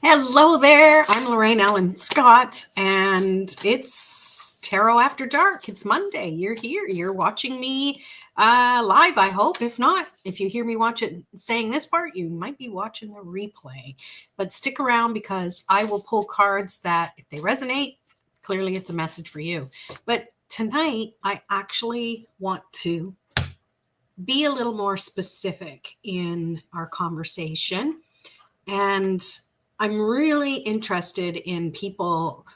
Hello there. I'm Lorraine Ellen Scott, and it's Tarot After Dark. It's Monday. You're here. You're watching me live, I hope. If not, if you hear me watch it saying this part, you might be watching the replay. But stick around because I will pull cards that, if they resonate, clearly it's a message for you. But tonight, I actually want to be a little more specific in our conversation. And I'm really interested in people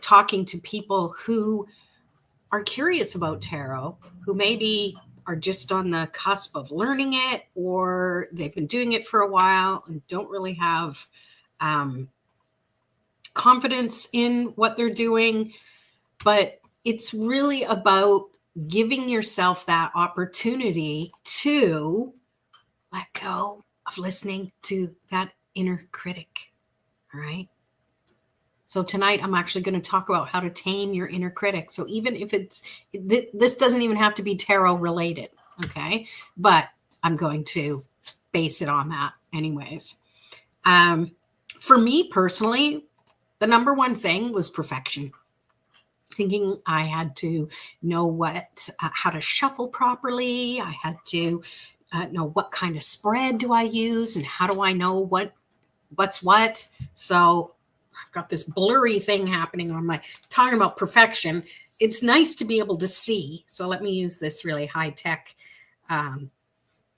talking to people who are curious about tarot, who maybe are just on the cusp of learning it, or they've been doing it for a while and don't really have confidence in what they're doing. But it's really about giving yourself that opportunity to let go of listening to that inner critic. All right. So tonight I'm actually going to talk about how to tame your inner critic. So even if this doesn't even have to be tarot related. Okay. But I'm going to base it on that anyways. For me personally, the number one thing was perfection. Thinking I had to know how to shuffle properly. I had to know what kind of spread do I use and how do I know what's what. So I've got this blurry thing happening on my talking about perfection. It's nice to be able to see. So let me use this really high tech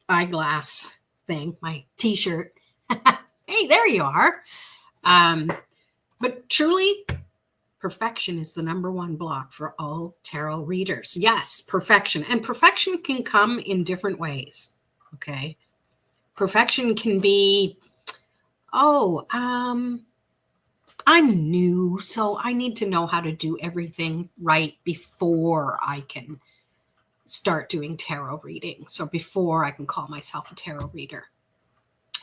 eyeglass thing, my t-shirt. Hey, there you are. But truly, perfection is the number one block for all tarot readers. Yes, perfection. And perfection can come in different ways. Okay. Perfection can be, I'm new, so I need to know how to do everything right before I can start doing tarot reading. So before I can call myself a tarot reader.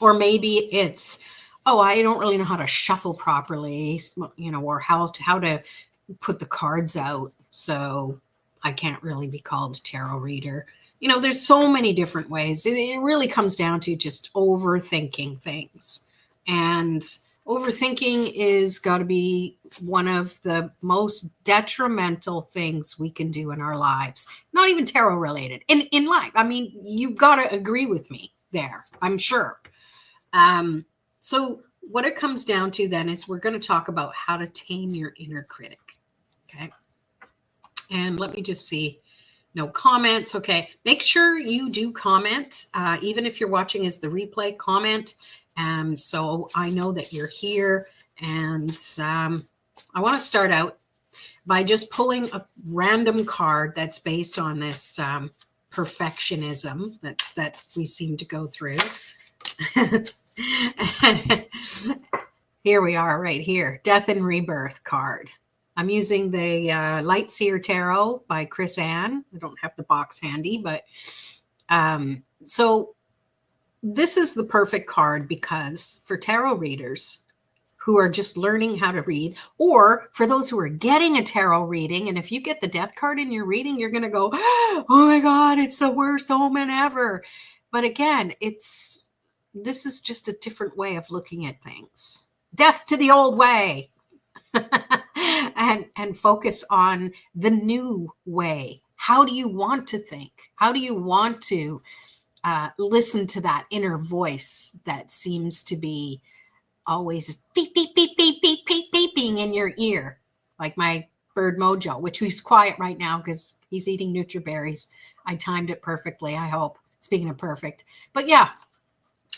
Or maybe it's, I don't really know how to shuffle properly, or how to put the cards out. So I can't really be called a tarot reader. There's so many different ways. It really comes down to just overthinking things. And overthinking is got to be one of the most detrimental things we can do in our lives. Not even tarot related. In life. I mean, you've got to agree with me there, I'm sure. So what it comes down to then is we're going to talk about how to tame your inner critic. Okay. And let me just see. No comments. Okay. Make sure you do comment. Even if you're watching as the replay, comment. So I know that you're here. And I want to start out by just pulling a random card that's based on this perfectionism that we seem to go through. Here we are right here. Death and Rebirth card. I'm using the Lightseer Tarot by Chris Ann. I don't have the box handy, but so this is the perfect card because for tarot readers who are just learning how to read, or for those who are getting a tarot reading, and if you get the death card in your reading, you're going to go, oh my God, it's the worst omen ever. But again, this is just a different way of looking at things. Death to the old way. and focus on the new way. How do you want to think? How do you want to listen to that inner voice that seems to be always beep, beep, beep, beep, beep, beep, beeping in your ear, like my bird Mojo, which he's quiet right now because he's eating Nutriberries. I timed it perfectly, I hope. Speaking of perfect. But yeah,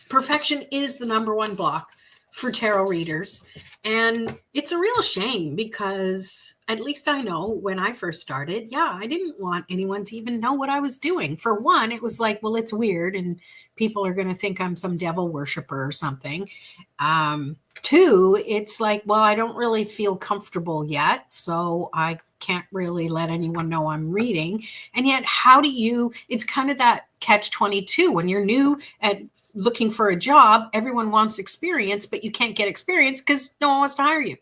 perfection is the number one block for tarot readers. And it's a real shame because at least I know when I first started, I didn't want anyone to even know what I was doing. For one, it was like, well, it's weird and people are going to think I'm some devil worshiper or something. Two, it's like, well, I don't really feel comfortable yet, so I can't really let anyone know I'm reading. And yet, it's kind of that catch-22 when you're new at looking for a job, everyone wants experience, but you can't get experience because no one wants to hire you.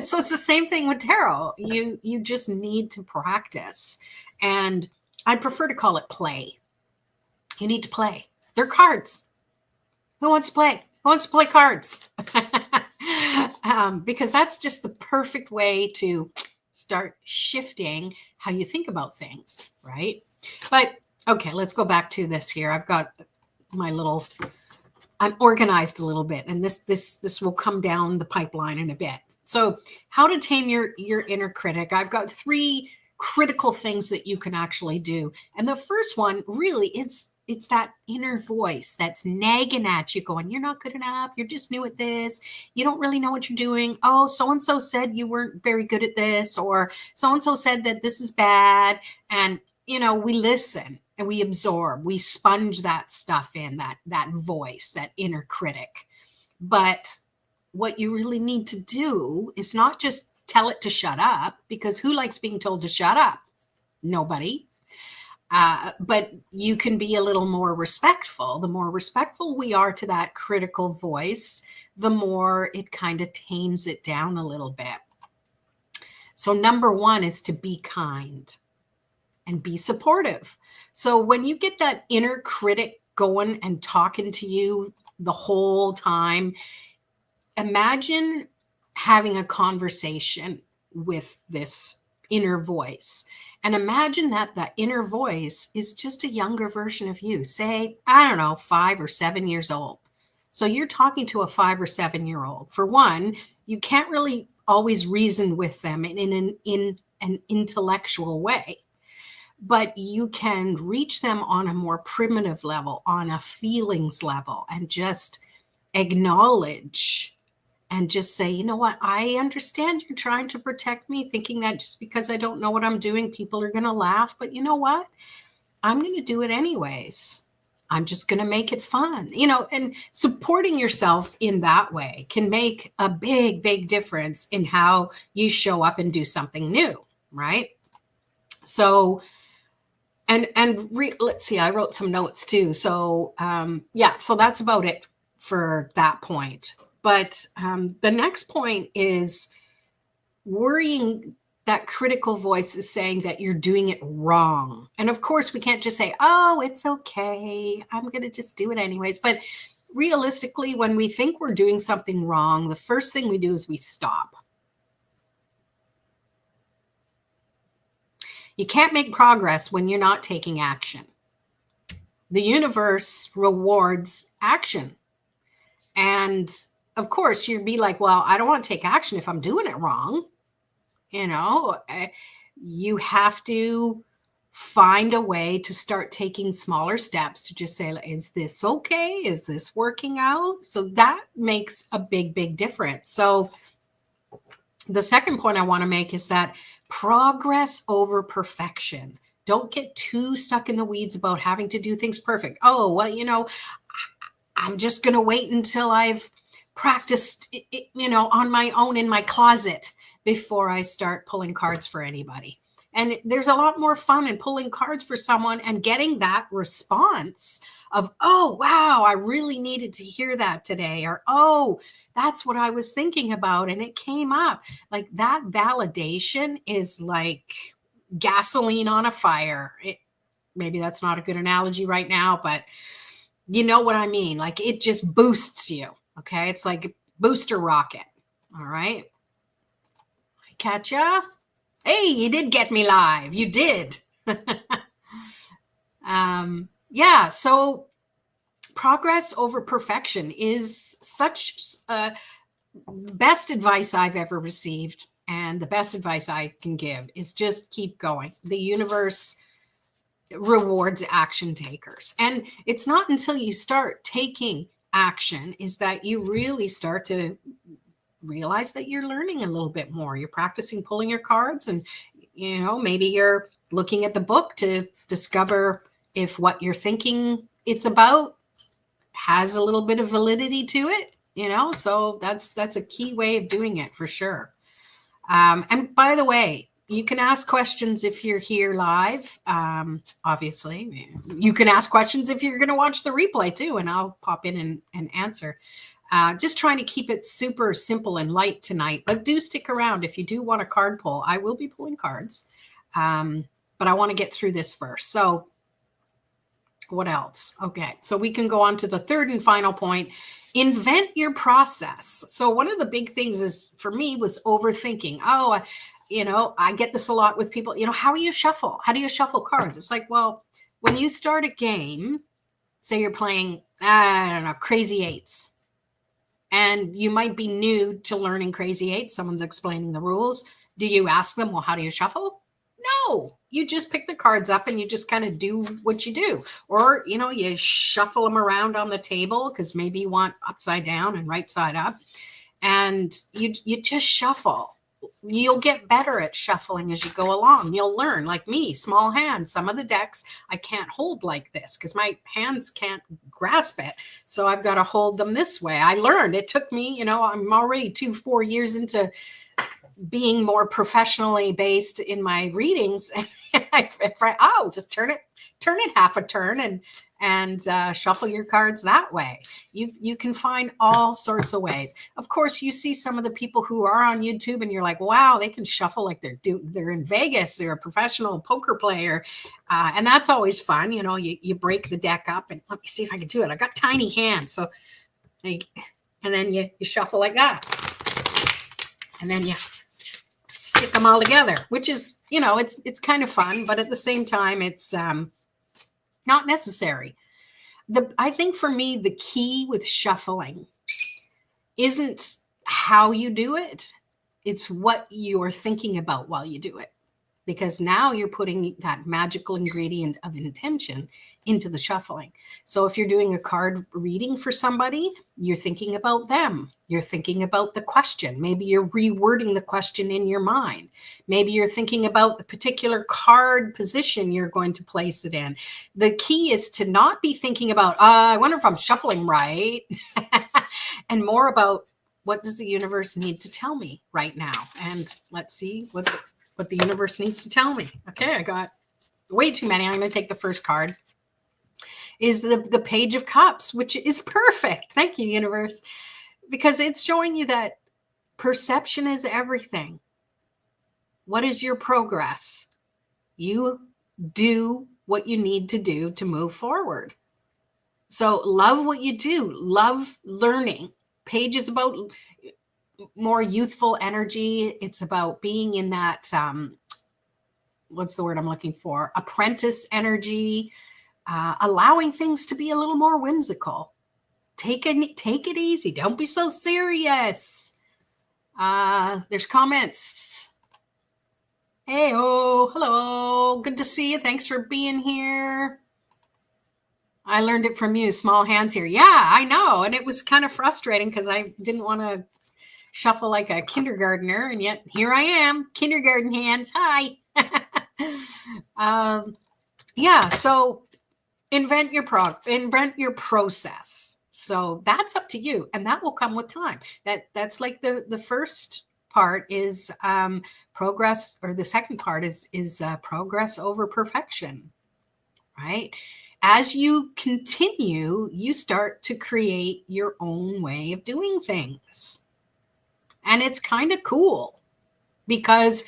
So it's the same thing with tarot. You just need to practice. And I prefer to call it play. You need to play. They're cards. Who wants to play? Who wants to play cards? because that's just the perfect way to start shifting how you think about things, right? But okay, let's go back to this here. I've got my little, I'm organized a little bit, and this will come down the pipeline in a bit. So how to tame your inner critic. I've got 3 critical things that you can actually do. And the first one really is, it's that inner voice that's nagging at you going, you're not good enough. You're just new at this. You don't really know what you're doing. Oh, so-and-so said you weren't very good at this, or so-and-so said that this is bad. And, we listen and we absorb, we sponge that stuff in, that voice, that inner critic. But what you really need to do is not just tell it to shut up, because who likes being told to shut up? Nobody. But you can be a little more respectful. The more respectful we are to that critical voice, the more it kind of tames it down a little bit. So number 1 is to be kind and be supportive. So when you get that inner critic going and talking to you the whole time, imagine having a conversation with this inner voice. And imagine that the inner voice is just a younger version of you, say, I don't know, 5 or 7 years old. So you're talking to a 5 or 7-year-old. For one, you can't really always reason with them in an intellectual way, but you can reach them on a more primitive level, on a feelings level, and just acknowledge and just say, you know what, I understand you're trying to protect me, thinking that just because I don't know what I'm doing, people are going to laugh. But you know what? I'm going to do it anyways. I'm just going to make it fun, and supporting yourself in that way can make a big, big difference in how you show up and do something new, right? So, let's see, I wrote some notes too. So, so that's about it for that point. But the next point is worrying. That critical voice is saying that you're doing it wrong. And of course, we can't just say, oh, it's okay, I'm going to just do it anyways. But realistically, when we think we're doing something wrong, the first thing we do is we stop. You can't make progress when you're not taking action. The universe rewards action. And of course, you'd be like, well, I don't want to take action if I'm doing it wrong. You have to find a way to start taking smaller steps to just say, is this okay? Is this working out? So that makes a big, big difference. So the second point I want to make is that progress over perfection. Don't get too stuck in the weeds about having to do things perfect. Oh, well, I'm just going to wait until I've practiced, on my own in my closet before I start pulling cards for anybody. And there's a lot more fun in pulling cards for someone and getting that response of, oh, wow, I really needed to hear that today. Or, oh, that's what I was thinking about. And it came up. Like that validation is like gasoline on a fire. Maybe that's not a good analogy right now, but you know what I mean? Like it just boosts you. Okay. It's like a booster rocket. All right. Catch ya? Hey, you did get me live. You did. So progress over perfection is such best advice I've ever received. And the best advice I can give is just keep going. The universe rewards action takers. And it's not until you start taking action is that you really start to realize that you're learning a little bit more. You're practicing pulling your cards, and maybe you're looking at the book to discover if what you're thinking it's about has a little bit of validity to it. So that's a key way of doing it for sure. And by the way, you can ask questions if you're here live. Obviously, you can ask questions if you're going to watch the replay too, and I'll pop in and answer. Just trying to keep it super simple and light tonight, but do stick around if you do want a card pull. I will be pulling cards, but I want to get through this first. So what else? Okay, so we can go on to the third and final point invent your process. So one of the big things is for me was overthinking. Oh, I get this a lot with people. How do you shuffle? How do you shuffle cards? It's like, well, when you start a game, say you're playing, I don't know, Crazy Eights, and you might be new to learning Crazy Eights. Someone's explaining the rules. Do you ask them, well, how do you shuffle? No, you just pick the cards up and you just kind of do what you do. Or, you shuffle them around on the table because maybe you want upside down and right side up. And you just shuffle. You'll get better at shuffling as you go along. You'll learn, like me, small hands. Some of the decks I can't hold like this because my hands can't grasp it. So I've got to hold them this way. I learned. It took me, I'm already 4 years into being more professionally based in my readings. Just turn it half a turn and shuffle your cards that way. You can find all sorts of ways. Of course, you see some of the people who are on YouTube and you're like, wow, they can shuffle like they're in Vegas. They're a professional poker player. And that's always fun. You break the deck up and let me see if I can do it. I got tiny hands. So, and then you shuffle like that. And then you stick them all together, which is, it's kind of fun, but at the same time, it's not necessary. I think for me, the key with shuffling isn't how you do it. It's what you're thinking about while you do it. Because now you're putting that magical ingredient of intention into the shuffling. So if you're doing a card reading for somebody, you're thinking about them. You're thinking about the question. Maybe you're rewording the question in your mind. Maybe you're thinking about the particular card position you're going to place it in. The key is to not be thinking about, I wonder if I'm shuffling right, and more about what does the universe need to tell me right now? And let's see what the universe needs to tell me. Okay, I got way too many. I'm going to take the first card. Is the Page of Cups, which is perfect. Thank you, universe. Because it's showing you that perception is everything. What is your progress? You do what you need to do to move forward. So love what you do. Love learning. Page is about more youthful energy. It's about being in that, what's the word I'm looking for? Apprentice energy, allowing things to be a little more whimsical. Take it easy. Don't be so serious. There's comments. Hey, hello. Good to see you. Thanks for being here. I learned it from you. Small hands here. Yeah, I know. And it was kind of frustrating because I didn't want to shuffle like a kindergartner, and yet here I am, kindergarten hands. Hi. So invent your process. So that's up to you, and that will come with time. That's like the first part is progress, or the second part is progress over perfection, right? As you continue, you start to create your own way of doing things. And it's kind of cool because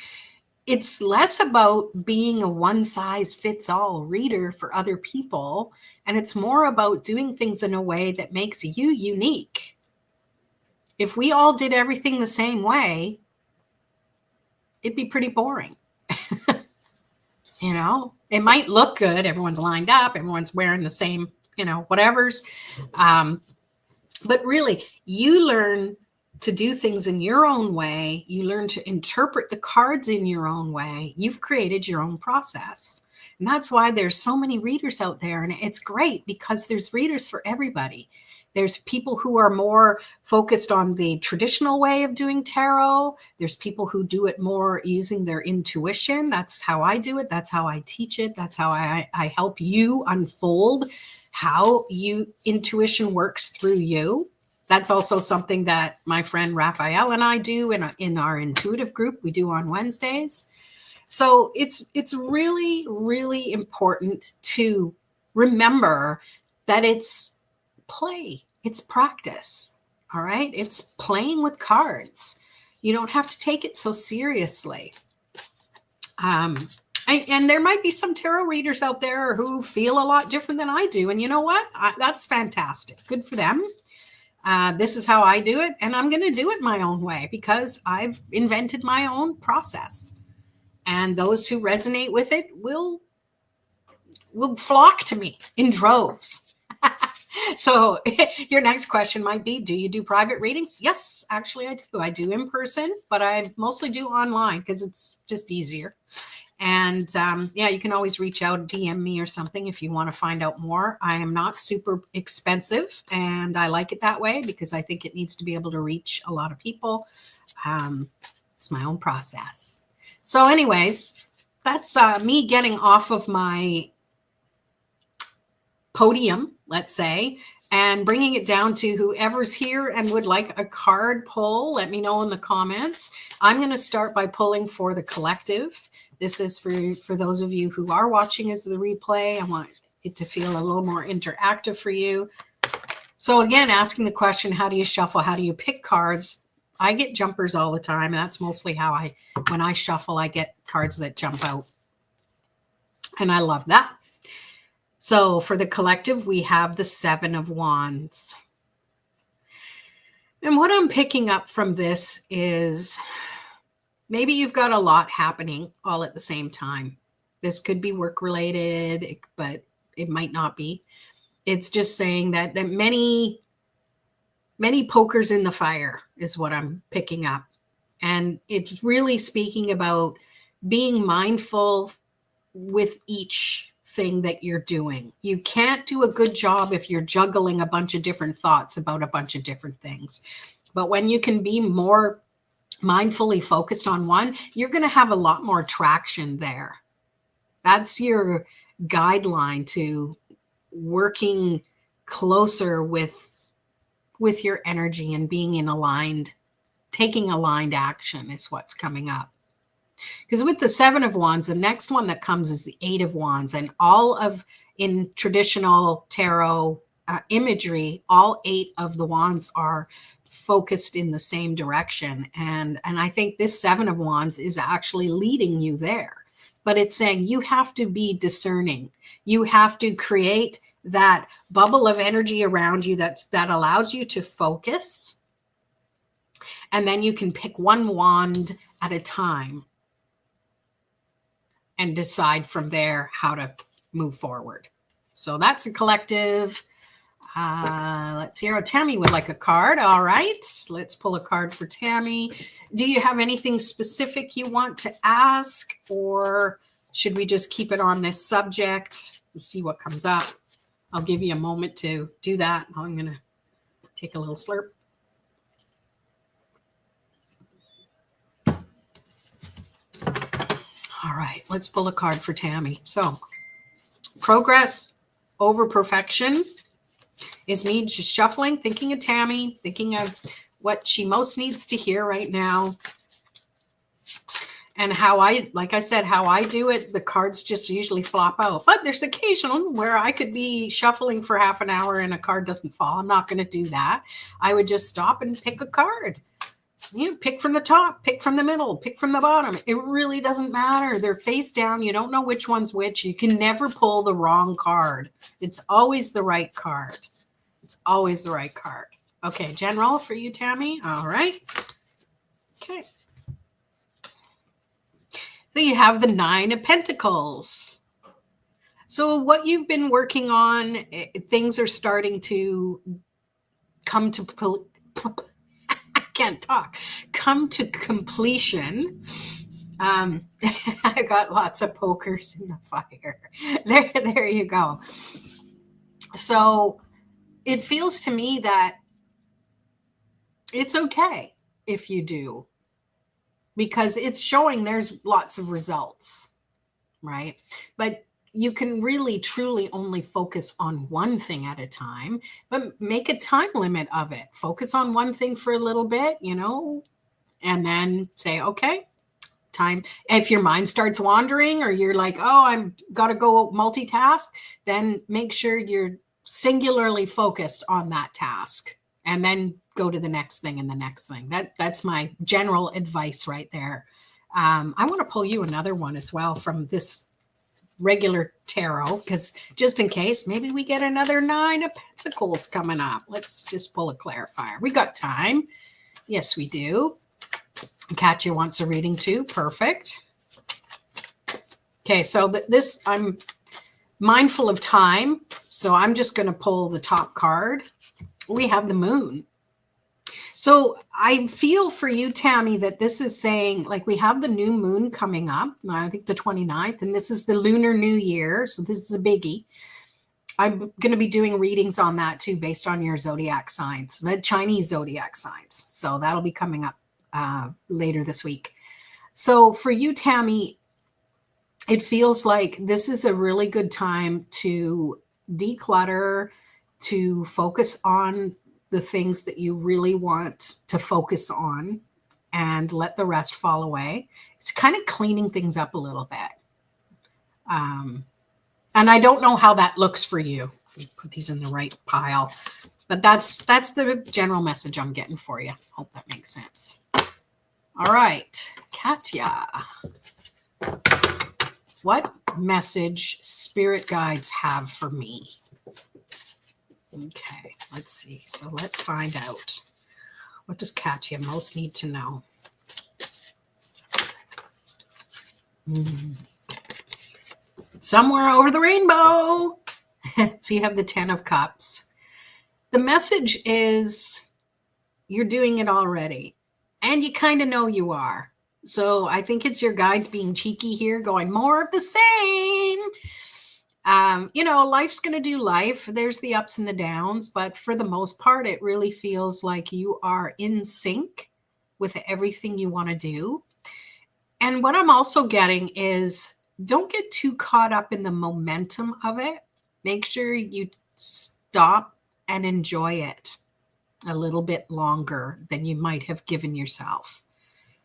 it's less about being a one-size-fits-all reader for other people, and it's more about doing things in a way that makes you unique. If we all did everything the same way, it'd be pretty boring. It might look good. Everyone's lined up. Everyone's wearing the same, whatevers. But really, you learn to do things in your own way. You learn to interpret the cards in your own way. You've created your own process. And that's why there's so many readers out there. And it's great because there's readers for everybody. There's people who are more focused on the traditional way of doing tarot. There's people who do it more using their intuition. That's how I do it. That's how I teach it. That's how I help you unfold how intuition works through you. That's also something that my friend Raphael and I do in our intuitive group we do on Wednesdays. So it's really, really important to remember that it's play, it's practice. All right. It's playing with cards. You don't have to take it so seriously. And there might be some tarot readers out there who feel a lot different than I do. And you know what? That's fantastic. Good for them. This is how I do it, and I'm going to do it my own way because I've invented my own process. And those who resonate with it will flock to me in droves. So your next question might be, do you do private readings? Yes, actually I do. I do in person, but I mostly do online because it's just easier. And yeah, you can always reach out, DM me or something if you want to find out more. I am not super expensive, and I like it that way because I think it needs to be able to reach a lot of people. It's my own process. So anyways, that's me getting off of my podium, let's say, and bringing it down to whoever's here and would like a card pull. Let me know in the comments. I'm going to start by pulling for the collective. This is for those of you who are watching as the replay. I want it to feel a little more interactive for you. So again, asking the question, how do you shuffle? How do you pick cards? I get jumpers all the time. That's mostly how when I shuffle, I get cards that jump out. And I love that. So for the collective, we have the Seven of Wands. And what I'm picking up from this is maybe you've got a lot happening all at the same time. This could be work related, but it might not be. It's just saying that many pokers in the fire is what I'm picking up. And it's really speaking about being mindful with each thing that you're doing. You can't do a good job if you're juggling a bunch of different thoughts about a bunch of different things. But when you can be more mindfully focused on one, you're going to have a lot more traction there. That's your guideline to working closer with your energy and being taking aligned action is what's coming up. Because with the Seven of Wands, the next one that comes is the Eight of Wands. And in traditional tarot imagery, all 8 of the wands are focused in the same direction. And I think this Seven of Wands is actually leading you there. But it's saying you have to be discerning. You have to create that bubble of energy around you that allows you to focus. And then you can pick one wand at a time and decide from there how to move forward. So that's a collective. Let's see. Tammy would like a card. All right. Let's pull a card for Tammy. Do you have anything specific you want to ask, or should we just keep it on this subject and see what comes up? I'll give you a moment to do that. I'm going to take a little slurp. All right, let's pull a card for Tammy. So, progress over perfection is me just shuffling, thinking of Tammy, thinking of what she most needs to hear right now. And like I said, how I do it, the cards just usually flop out. But there's occasional where I could be shuffling for half an hour and a card doesn't fall. I'm not going to do that. I would just stop and pick a card. Pick from the top, pick from the middle, pick from the bottom. It really doesn't matter. They're face down. You don't know which one's which. You can never pull the wrong card. It's always the right card. It's always the right card. Okay, general for you, Tammy. All right. Okay. So you have the Nine of Pentacles. So what you've been working on, things are starting to come to come to completion. I got lots of pokers in the fire. There you go. So it feels to me that it's okay if you do, because it's showing there's lots of results, right? But you can really, truly only focus on one thing at a time, but make a time limit of it. Focus on one thing for a little bit, and then say, okay, time. If your mind starts wandering or you're like, oh, I've got to go multitask, then make sure you're singularly focused on that task and then go to the next thing and the next thing. That's my general advice right there. I want to pull you another one as well from this regular tarot, because just in case, maybe we get another 9 of Pentacles coming up. Let's just pull a clarifier. We got time. Yes, we do. Katya wants a reading too. Perfect. Okay, so this, I'm mindful of time, so I'm just going to pull the top card. We have the moon. So I feel for you, Tammy, that this is saying, like, we have the new moon coming up, I think the 29th, and this is the Lunar New Year. So this is a biggie. I'm going to be doing readings on that too, based on your zodiac signs, the Chinese zodiac signs. So that'll be coming up later this week. So for you, Tammy, it feels like this is a really good time to declutter, to focus on the things that you really want to focus on and let the rest fall away. It's kind of cleaning things up a little bit. And I don't know how that looks for you. Put these in the right pile. But that's the general message I'm getting for you. Hope that makes sense. All right, Katya. What message spirit guides have for me? Okay, let's see. So let's find out. What does Katya most need to know? Somewhere over the rainbow. So you have the 10 of Cups. The message is you're doing it already. And you kind of know you are. So I think it's your guides being cheeky here, going more of the same. Life's going to do life. There's the ups and the downs, but for the most part, it really feels like you are in sync with everything you want to do. And what I'm also getting is don't get too caught up in the momentum of it. Make sure you stop and enjoy it a little bit longer than you might have given yourself.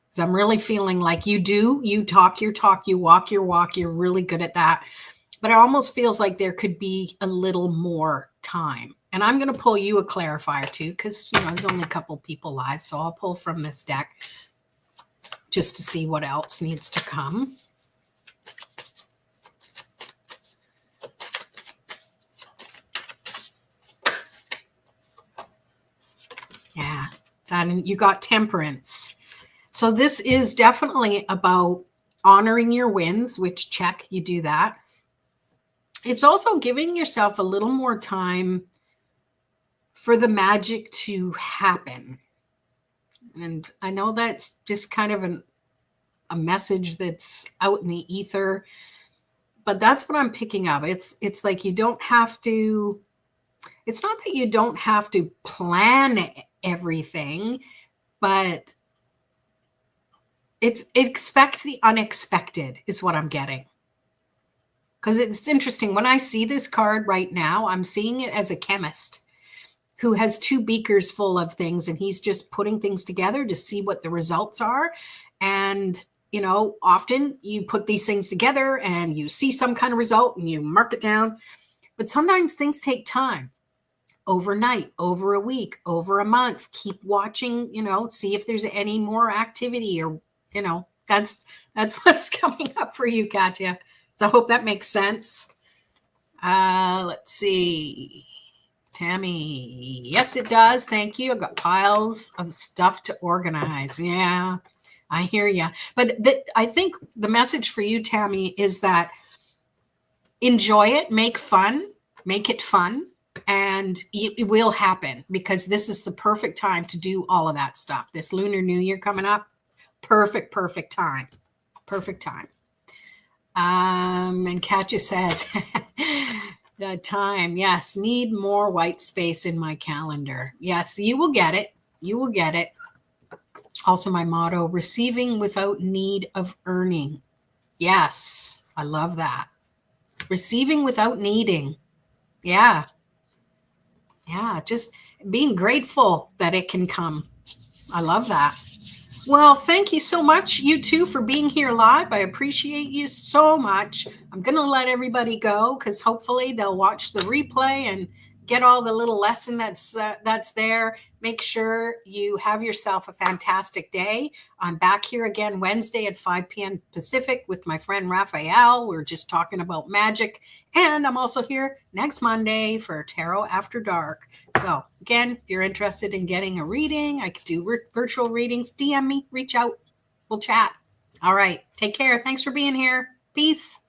Because I'm really feeling like you talk your talk, you walk your walk. You're really good at that. But it almost feels like there could be a little more time. And I'm going to pull you a clarifier too, because, there's only a couple people live. So I'll pull from this deck just to see what else needs to come. Yeah, and you got Temperance. So this is definitely about honoring your wins, which check, you do that. It's also giving yourself a little more time for the magic to happen. And I know that's just kind of a message that's out in the ether, but that's what I'm picking up. It's like you don't have to, it's not that you don't have to plan everything, but it's expect the unexpected is what I'm getting. Because it's interesting. When I see this card right now, I'm seeing it as a chemist who has 2 beakers full of things, and he's just putting things together to see what the results are. And, often you put these things together and you see some kind of result and you mark it down. But sometimes things take time. Overnight, over a week, over a month. Keep watching, see if there's any more activity or, that's what's coming up for you, Katya. So I hope that makes sense. Let's see. Tammy. Yes, it does. Thank you. I've got piles of stuff to organize. Yeah, I hear you. But I think the message for you, Tammy, is that enjoy it, make it fun, and it will happen because this is the perfect time to do all of that stuff. This Lunar New Year coming up, perfect time. Perfect time. And Katja says, the time, yes, need more white space in my calendar. Yes, you will get it. You will get it. Also my motto, receiving without need of earning. Yes, I love that. Receiving without needing. Yeah. Yeah, just being grateful that it can come. I love that. Well, thank you so much, you two, for being here live. I appreciate you so much. I'm going to let everybody go because hopefully they'll watch the replay and get all the little lesson that's there. Make sure you have yourself a fantastic day. I'm back here again Wednesday at 5 p.m. Pacific with my friend Raphael. We're just talking about magic. And I'm also here next Monday for Tarot After Dark. So again, if you're interested in getting a reading, I could do virtual readings. DM me, reach out. We'll chat. All right. Take care. Thanks for being here. Peace.